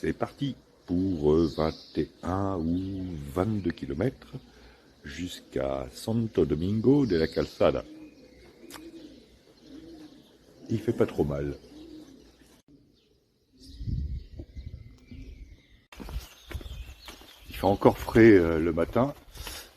C'est parti pour 21 ou 22 km jusqu'à Santo Domingo de la Calzada. Il fait pas trop mal. Il fait encore frais le matin.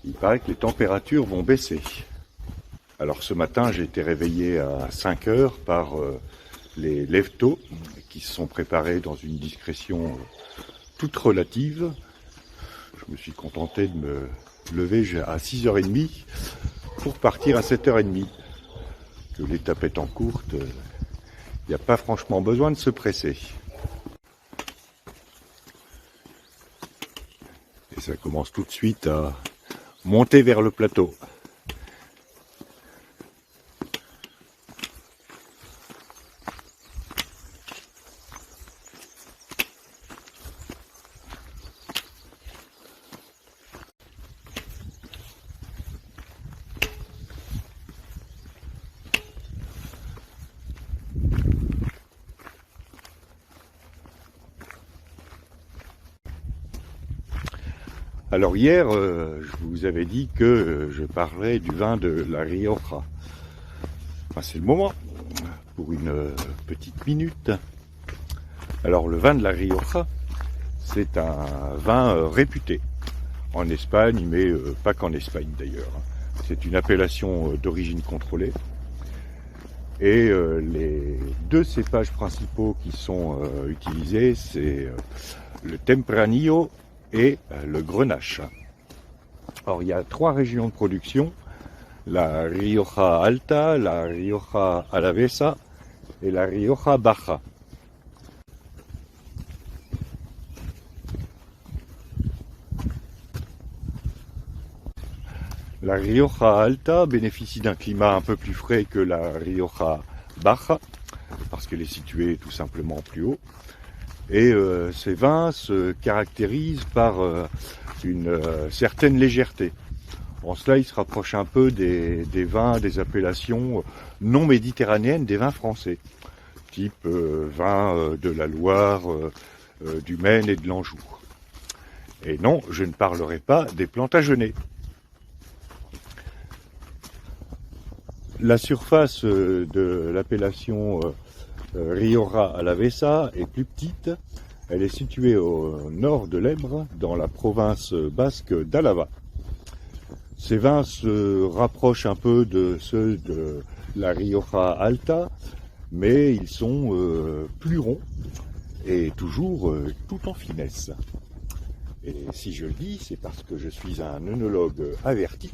Il paraît que les températures vont baisser. Alors ce matin, j'ai été réveillé à 5 heures par les lève-tôt qui se sont préparés dans une discrétion toute relative. Je me suis contenté de me lever à 6h30 pour partir à 7h30. Que l'étape étant courte, il n'y a pas franchement besoin de se presser. Et ça commence tout de suite à monter vers le plateau. Alors hier, je vous avais dit que je parlais du vin de la Rioja. Enfin, c'est le moment pour une petite minute. Alors le vin de la Rioja, c'est un vin réputé en Espagne, mais pas qu'en Espagne d'ailleurs. C'est une appellation d'origine contrôlée. Et les deux cépages principaux qui sont utilisés, c'est le Tempranillo et le Grenache. Alors il y a 3 régions de production, la Rioja Alta, la Rioja Alavesa et la Rioja Baja. La Rioja Alta bénéficie d'un climat un peu plus frais que la Rioja Baja, parce qu'elle est située tout simplement plus haut. Et ces vins se caractérisent par une certaine légèreté. En cela, ils se rapprochent un peu des vins, des appellations non méditerranéennes des vins français, type vin de la Loire, du Maine et de l'Anjou. Et non, je ne parlerai pas des Plantagenets. La surface de l'appellation Rioja Alavesa est plus petite. Elle est située au nord de l'Ebre, dans la province basque d'Álava. Ces vins se rapprochent un peu de ceux de la Rioja Alta, mais ils sont plus ronds et toujours tout en finesse. Et si je le dis, c'est parce que je suis un œnologue averti.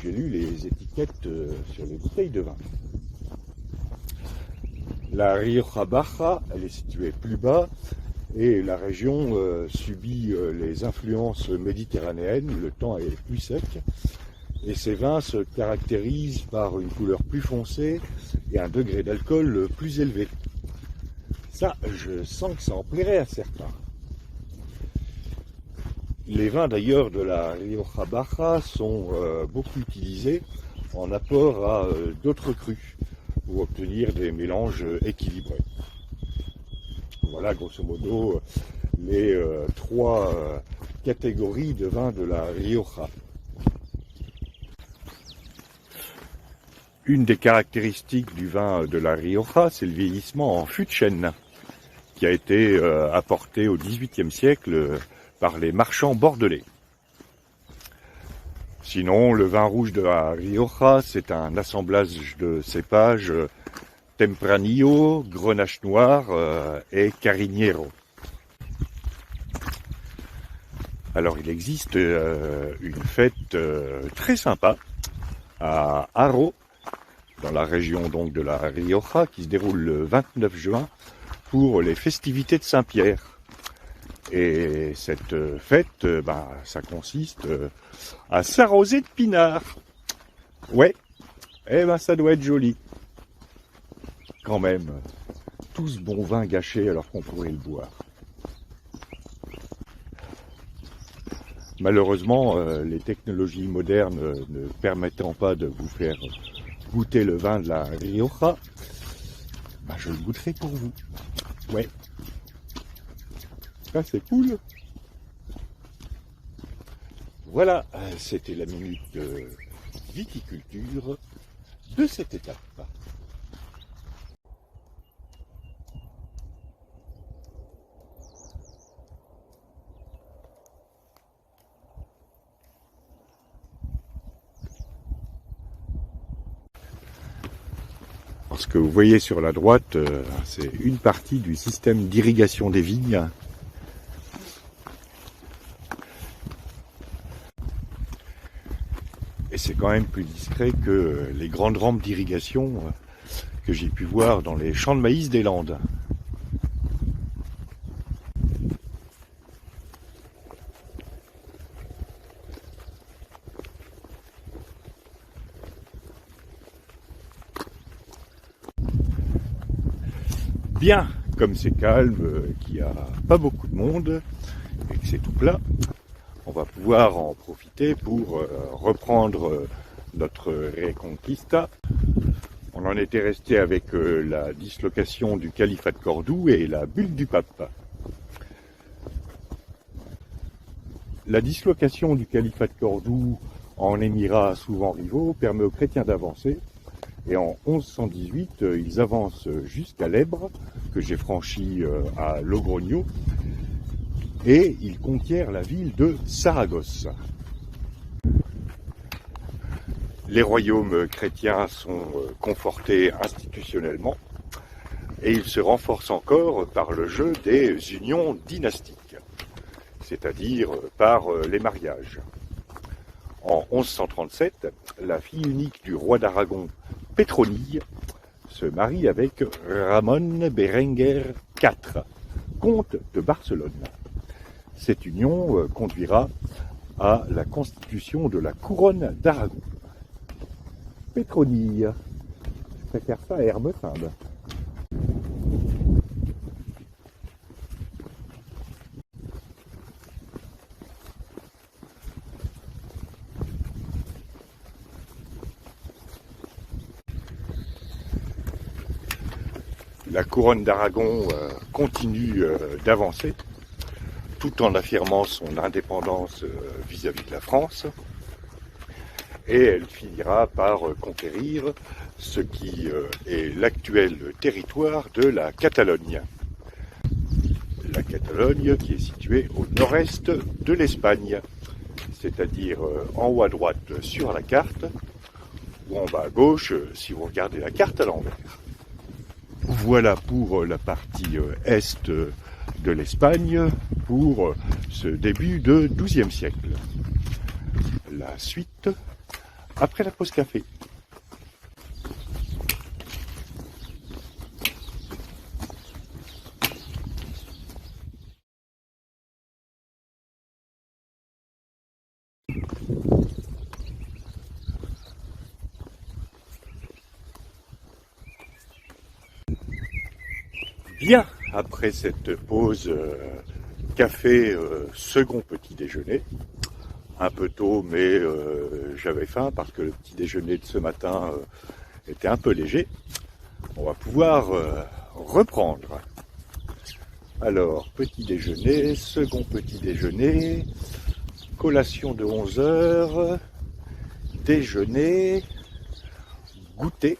J'ai lu les étiquettes sur les bouteilles de vin. La Rioja Baja, elle est située plus bas et la région subit les influences méditerranéennes, le temps est plus sec et ces vins se caractérisent par une couleur plus foncée et un degré d'alcool plus élevé. Ça, je sens que ça en plairait à certains. Les vins d'ailleurs de la Rioja Baja sont beaucoup utilisés en apport à d'autres crus pour obtenir des mélanges équilibrés. Voilà grosso modo les 3 catégories de vins de la Rioja. Une des caractéristiques du vin de la Rioja, c'est le vieillissement en fût de chêne, qui a été apporté au XVIIIe siècle par les marchands bordelais. Sinon, le vin rouge de la Rioja, c'est un assemblage de cépages Tempranillo, Grenache noir et Cariñero. Alors, il existe une fête très sympa à Haro, dans la région donc de la Rioja, qui se déroule le 29 juin pour les festivités de Saint-Pierre. Et cette fête, ça consiste à s'arroser de pinard. Ouais, ça doit être joli. Quand même, tout ce bon vin gâché alors qu'on pourrait le boire. Malheureusement, les technologies modernes ne permettant pas de vous faire goûter le vin de la Rioja, je le goûterai pour vous. Ouais. Ça c'est cool. Voilà, c'était la minute de viticulture de cette étape. Ce que vous voyez sur la droite, c'est une partie du système d'irrigation des vignes. Et c'est quand même plus discret que les grandes rampes d'irrigation que j'ai pu voir dans les champs de maïs des Landes. Bien, comme c'est calme, qu'il n'y a pas beaucoup de monde et que c'est tout plat, on va pouvoir en profiter pour reprendre notre Reconquista. On en était resté avec la dislocation du califat de Cordoue et la bulle du pape. La dislocation du califat de Cordoue en émirats souvent rivaux permet aux chrétiens d'avancer. Et en 1118, ils avancent jusqu'à l'Ebre, que j'ai franchi à Logroño, et ils conquièrent la ville de Saragosse. Les royaumes chrétiens sont confortés institutionnellement, et ils se renforcent encore par le jeu des unions dynastiques, c'est-à-dire par les mariages. En 1137, la fille unique du roi d'Aragon, Pétronille, se marie avec Ramon Berenguer IV, comte de Barcelone. Cette union conduira à la constitution de la couronne d'Aragon. Pétronille, je préfère ça à Hermesinde. La couronne d'Aragon continue d'avancer, tout en affirmant son indépendance vis-à-vis de la France, et elle finira par conquérir ce qui est l'actuel territoire de la Catalogne. La Catalogne qui est située au nord-est de l'Espagne, c'est-à-dire en haut à droite sur la carte, ou en bas à gauche si vous regardez la carte à l'envers. Voilà pour la partie est de l'Espagne pour ce début de XIIe siècle. La suite après la pause café. Bien, après cette pause café, second petit déjeuner, un peu tôt mais j'avais faim parce que le petit déjeuner de ce matin était un peu léger, on va pouvoir reprendre. Alors, petit déjeuner, second petit déjeuner, collation de 11 h, déjeuner, goûter,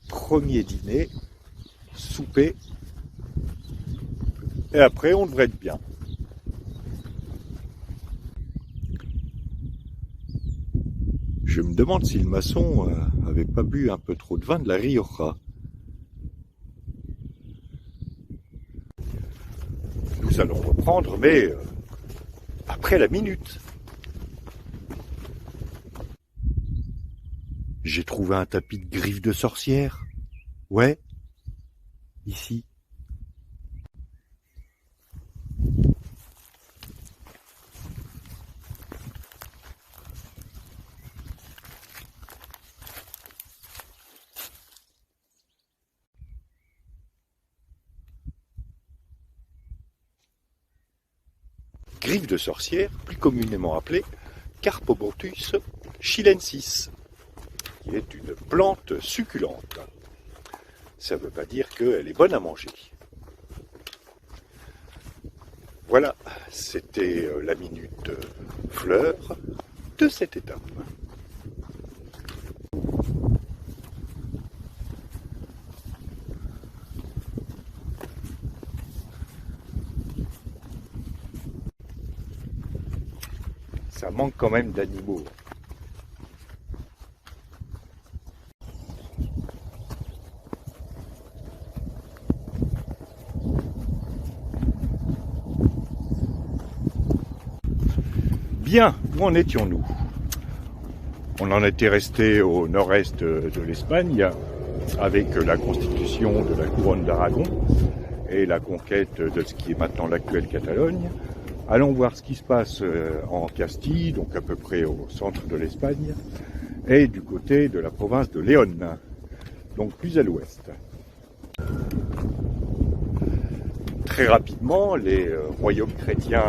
premier dîner, souper, et après on devrait être bien. Je me demande si le maçon avait pas bu un peu trop de vin de la Rioja. Nous allons reprendre, mais après la minute. J'ai trouvé un tapis de griffes de sorcière. Ouais, ici. Griffe de sorcière, plus communément appelée Carpobontus chilensis, qui est une plante succulente. Ça ne veut pas dire qu'elle est bonne à manger. Voilà, c'était la minute fleur de cette étape. Ça manque quand même d'animaux. Bien, où en étions-nous? On en était resté au nord-est de l'Espagne avec la constitution de la couronne d'Aragon et la conquête de ce qui est maintenant l'actuelle Catalogne. Allons voir ce qui se passe en Castille, donc à peu près au centre de l'Espagne, et du côté de la province de Léon, donc plus à l'ouest. Très rapidement, les royaumes chrétiens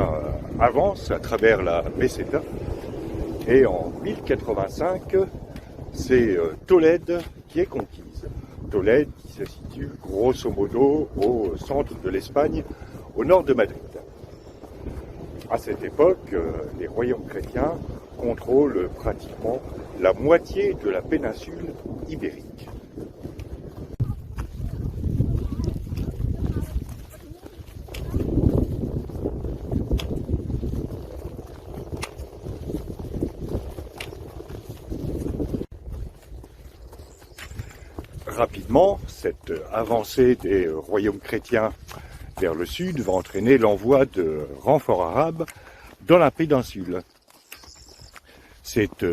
avancent à travers la Meseta, et en 1085, c'est Tolède qui est conquise. Tolède qui se situe grosso modo au centre de l'Espagne, au nord de Madrid. À cette époque, les royaumes chrétiens contrôlent pratiquement la moitié de la péninsule ibérique. Rapidement, cette avancée des royaumes chrétiens vers le sud va entraîner l'envoi de renforts arabes dans la péninsule. C'est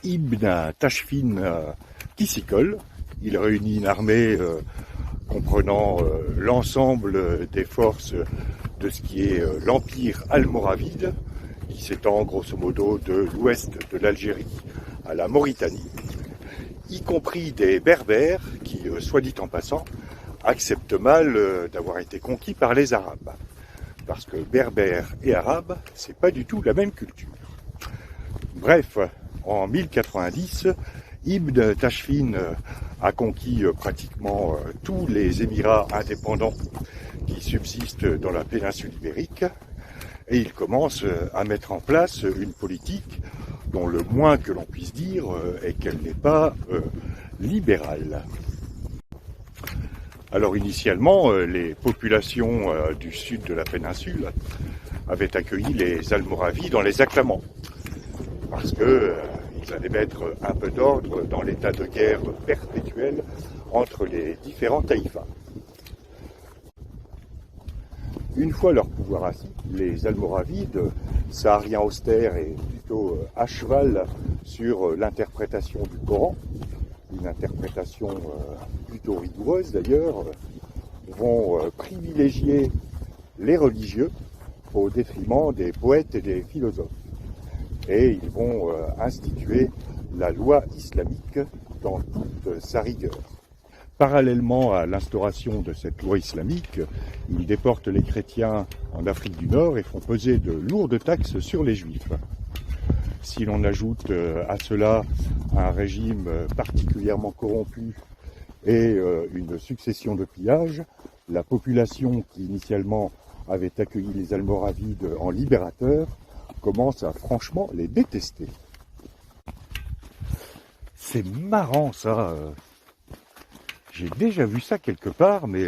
Ibn Tashfin qui s'y colle. Il réunit une armée comprenant l'ensemble des forces de ce qui est l'empire almoravide, qui s'étend grosso modo de l'ouest de l'Algérie à la Mauritanie, y compris des Berbères qui, soit dit en passant, acceptent mal d'avoir été conquis par les Arabes. Parce que Berbères et Arabes, c'est pas du tout la même culture. Bref, en 1090, Ibn Tashfin a conquis pratiquement tous les émirats indépendants qui subsistent dans la péninsule ibérique, et il commence à mettre en place une politique dont le moins que l'on puisse dire est qu'elle n'est pas libérale. Alors initialement, les populations du sud de la péninsule avaient accueilli les Almoravides en les acclamant, parce qu'ils allaient mettre un peu d'ordre dans l'état de guerre perpétuel entre les différents taïfas. Une fois leur pouvoir assis, les Almoravides, sahariens austères et plutôt à cheval sur l'interprétation du Coran, une interprétation plutôt rigoureuse d'ailleurs, vont privilégier les religieux au détriment des poètes et des philosophes. Et ils vont instituer la loi islamique dans toute sa rigueur. Parallèlement à l'instauration de cette loi islamique, ils déportent les chrétiens en Afrique du Nord et font peser de lourdes taxes sur les juifs. Si l'on ajoute à cela un régime particulièrement corrompu et une succession de pillages, la population qui initialement avait accueilli les Almoravides en libérateurs commence à franchement les détester. C'est marrant ça. J'ai déjà vu ça quelque part, mais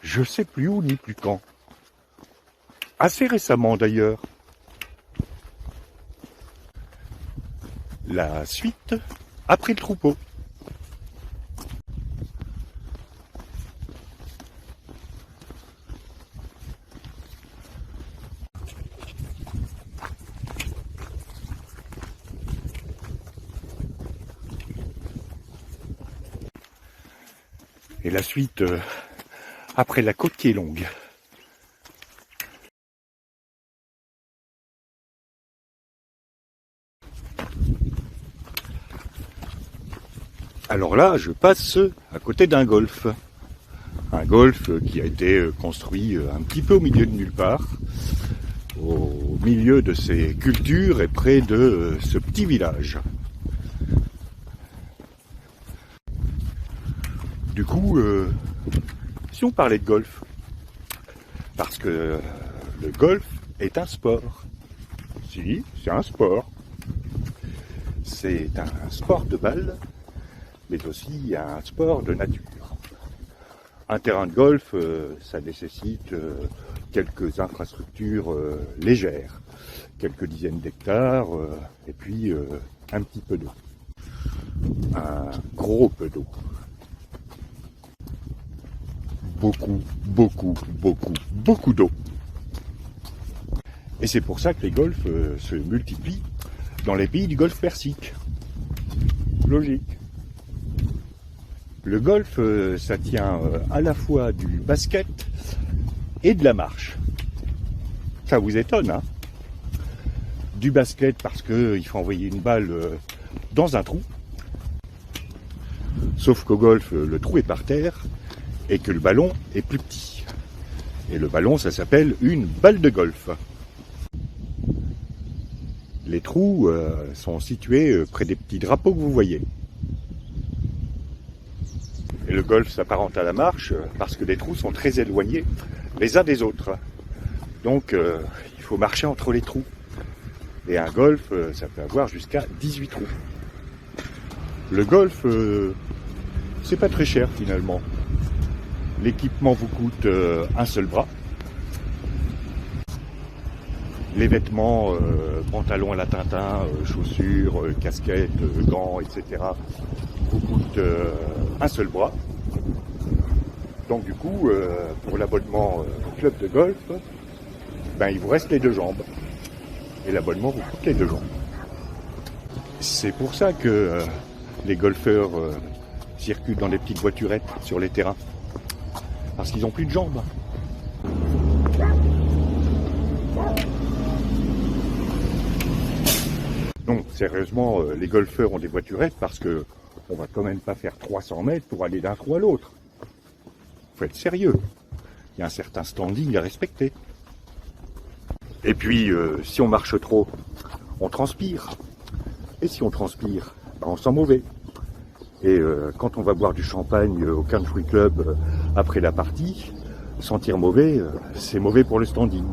je sais plus où ni plus quand. Assez récemment d'ailleurs. La suite après le troupeau. Et la suite après la côte qui est longue. Alors là, je passe à côté d'un golfe. Un golfe qui a été construit un petit peu au milieu de nulle part, au milieu de ces cultures et près de ce petit village. Du coup, si on parlait de golf, parce que le golf est un sport. Si, c'est un sport. C'est un sport de balle, mais aussi un sport de nature. Un terrain de golf, ça nécessite quelques infrastructures légères, quelques dizaines d'hectares, et puis un petit peu d'eau. Un gros peu d'eau. Beaucoup d'eau. Et c'est pour ça que les golfs se multiplient dans les pays du golfe Persique. Logique. Le golf, ça tient à la fois du basket et de la marche. Ça vous étonne, hein? Du basket parce qu'il faut envoyer une balle dans un trou. Sauf qu'au golf, le trou est par terre et que le ballon est plus petit. Et le ballon, ça s'appelle une balle de golf. Les trous sont situés près des petits drapeaux que vous voyez. Et le golf s'apparente à la marche parce que les trous sont très éloignés les uns des autres. Donc il faut marcher entre les trous. Et un golf, ça peut avoir jusqu'à 18 trous. Le golf, c'est pas très cher finalement. L'équipement vous coûte un seul bras. Les vêtements, pantalons à la Tintin, chaussures, casquettes, gants, etc. vous coûtent un seul bras. Donc du coup, pour l'abonnement au club de golf, ben, il vous reste les deux jambes. Et l'abonnement vous coûte les deux jambes. C'est pour ça que les golfeurs circulent dans des petites voiturettes sur les terrains. Parce qu'ils n'ont plus de jambes. Non, sérieusement, les golfeurs ont des voiturettes parce que on va quand même pas faire 300 mètres pour aller d'un trou à l'autre. Faut être sérieux. Il y a un certain standing à respecter. Et puis, si on marche trop, on transpire. Et si on transpire, ben on sent mauvais. Et quand on va boire du champagne au country club après la partie, sentir mauvais, c'est mauvais pour le standing.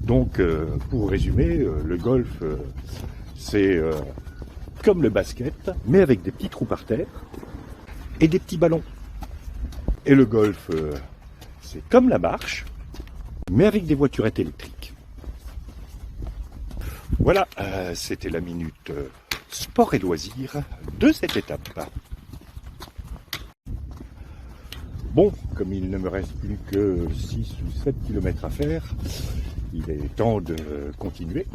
Donc, pour résumer, le golf, c'est comme le basket, mais avec des petits trous par terre et des petits ballons. Et le golf, c'est comme la marche, mais avec des voiturettes électriques. Voilà, c'était la minute sport et loisirs de cette étape. Bon, comme il ne me reste plus que 6 ou 7 km à faire, il est temps de continuer.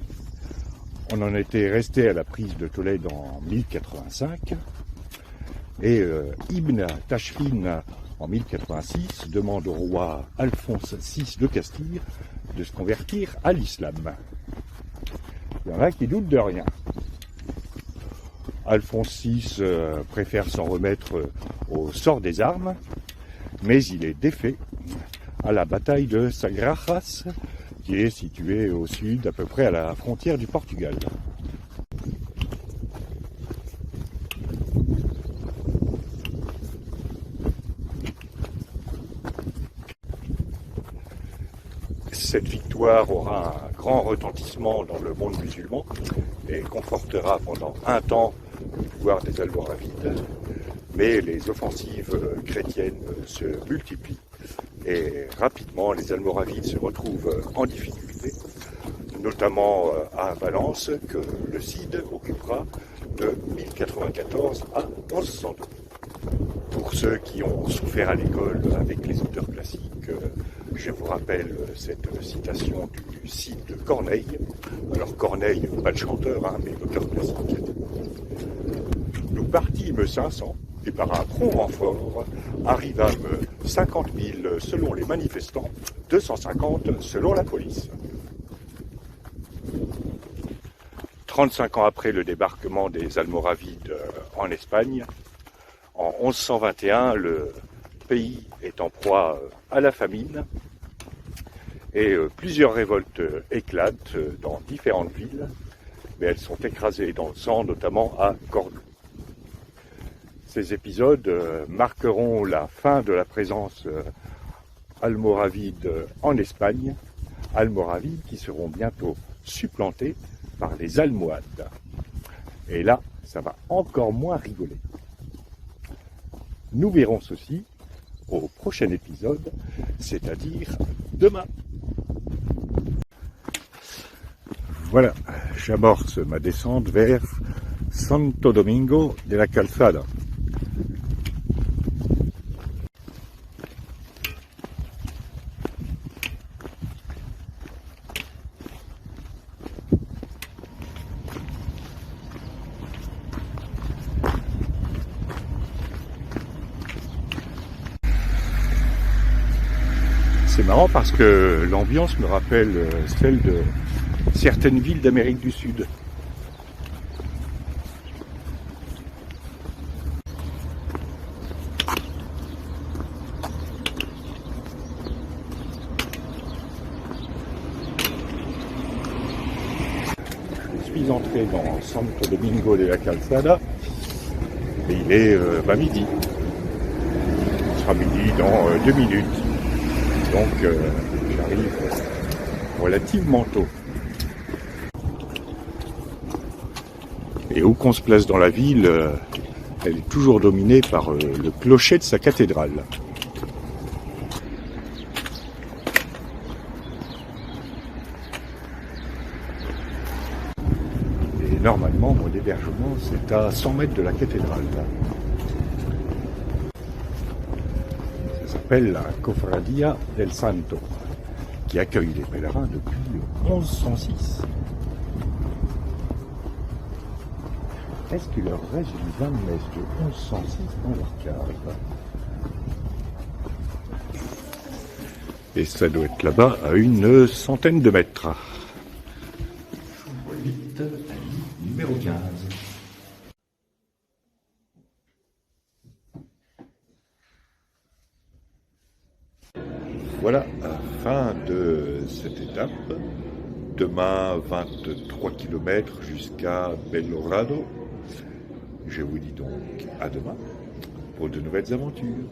On en était resté à la prise de Tolède en 1085 et Ibn Tashfin en 1086 demande au roi Alphonse VI de Castille de se convertir à l'islam. Il y en a qui doutent de rien. Alphonse VI préfère s'en remettre au sort des armes, mais il est défait à la bataille de Sagrajas, qui est située au sud, à peu près à la frontière du Portugal. Cette victoire aura un grand retentissement dans le monde musulman et confortera pendant un temps le pouvoir des Almoravides. Mais les offensives chrétiennes se multiplient et rapidement les Almoravides se retrouvent en difficulté, notamment à Valence que le Cid occupera de 1094 à 1102. Pour ceux qui ont souffert à l'école avec les auteurs classiques, je vous rappelle cette citation du Cid de Corneille. Alors Corneille, pas le chanteur, mais l'auteur classique. Nous partîmes 500 et par un prompt renfort arrivâmes 50 000 selon les manifestants, 250 selon la police. 35 ans après le débarquement des Almoravides en Espagne, en 1121, le pays est en proie à la famine et plusieurs révoltes éclatent dans différentes villes, mais elles sont écrasées dans le sang, notamment à Cordoue. Ces épisodes marqueront la fin de la présence almoravide en Espagne, almoravides qui seront bientôt supplantés par les Almohades. Et là, ça va encore moins rigoler. Nous verrons ceci au prochain épisode, c'est-à-dire demain. Voilà, j'amorce ma descente vers Santo Domingo de la Calzada. C'est marrant parce que l'ambiance me rappelle celle de certaines villes d'Amérique du Sud. Je suis entré dans Santo Domingo de la Calzada et il est midi. Il sera midi dans 2 minutes. Donc j'arrive relativement tôt. Et où qu'on se place dans la ville, elle est toujours dominée par le clocher de sa cathédrale. Et normalement, mon hébergement, c'est à 100 mètres de la cathédrale. Ça s'appelle la Cofradía del Santo, qui accueille les pèlerins depuis 1106. Est-ce qu'il leur reste une vin de messe de 1106 dans leur cave? Et ça doit être là-bas à une centaine de mètres. J'ouvre vite la ligne numéro 15. Voilà, fin de cette étape. Demain, 23 km jusqu'à Belorado. Je vous dis donc à demain pour de nouvelles aventures.